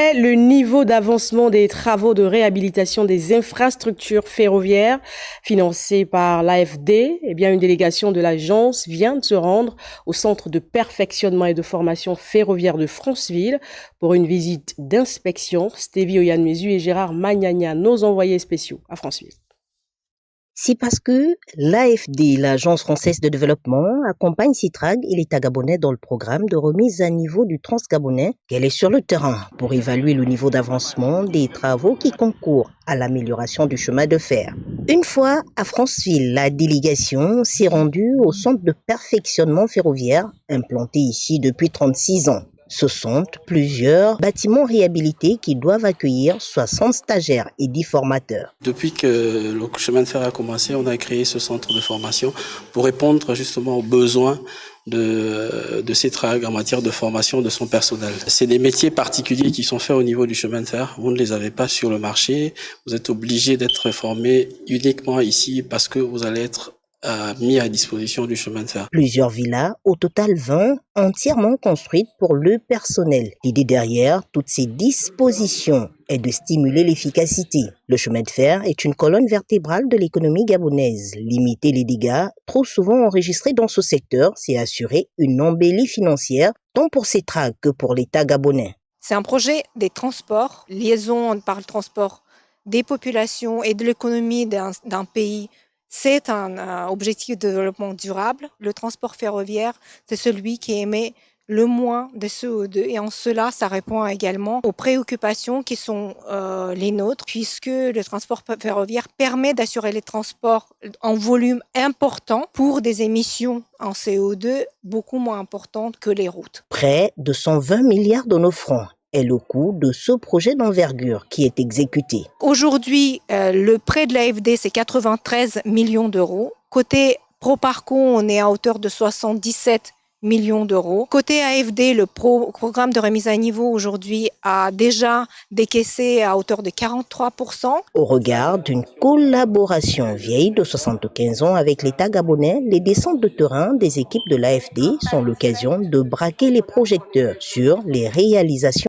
Le niveau d'avancement des travaux de réhabilitation des infrastructures ferroviaires financés par l'AFD, une délégation de l'agence vient de se rendre au centre de perfectionnement et de formation ferroviaire de Franceville pour une visite d'inspection. Stevie Oyanmezu et Gérard Magnagna, nos envoyés spéciaux à Franceville. C'est parce que l'AFD, l'Agence française de développement, accompagne Citrag et l'État gabonais dans le programme de remise à niveau du Transgabonais qu'elle est sur le terrain pour évaluer le niveau d'avancement des travaux qui concourent à l'amélioration du chemin de fer. Une fois à Franceville, la délégation s'est rendue au centre de perfectionnement ferroviaire implanté ici depuis 36 ans. Ce sont plusieurs bâtiments réhabilités qui doivent accueillir 60 stagiaires et 10 formateurs. Depuis que le chemin de fer a commencé, on a créé ce centre de formation pour répondre justement aux besoins de Citrag en matière de formation de son personnel. C'est des métiers particuliers qui sont faits au niveau du chemin de fer. Vous ne les avez pas sur le marché. Vous êtes obligé d'être formé uniquement ici parce que vous allez être mis à disposition du chemin de fer. Plusieurs villas, au total 20, entièrement construites pour le personnel. L'idée derrière toutes ces dispositions est de stimuler l'efficacité. Le chemin de fer est une colonne vertébrale de l'économie gabonaise. Limiter les dégâts, trop souvent enregistrés dans ce secteur, c'est assurer une embellie financière, tant pour Citrag que pour l'État gabonais. C'est un projet des transports, liaison par le transport des populations et de l'économie d'un pays. C'est un objectif de développement durable. Le transport ferroviaire, c'est celui qui émet le moins de CO2 et en cela, ça répond également aux préoccupations qui sont les nôtres puisque le transport ferroviaire permet d'assurer les transports en volume important pour des émissions en CO2 beaucoup moins importantes que les routes. Près de 120 milliards de nos francs est le coût de ce projet d'envergure qui est exécuté. Aujourd'hui, le prêt de l'AFD, c'est 93 millions d'euros. Côté Proparco, on est à hauteur de 77 millions d'euros. Côté AFD, le programme de remise à niveau aujourd'hui a déjà décaissé à hauteur de 43%. Au regard d'une collaboration vieille de 75 ans avec l'État gabonais, les descentes de terrain des équipes de l'AFD sont l'occasion de braquer les projecteurs sur les réalisations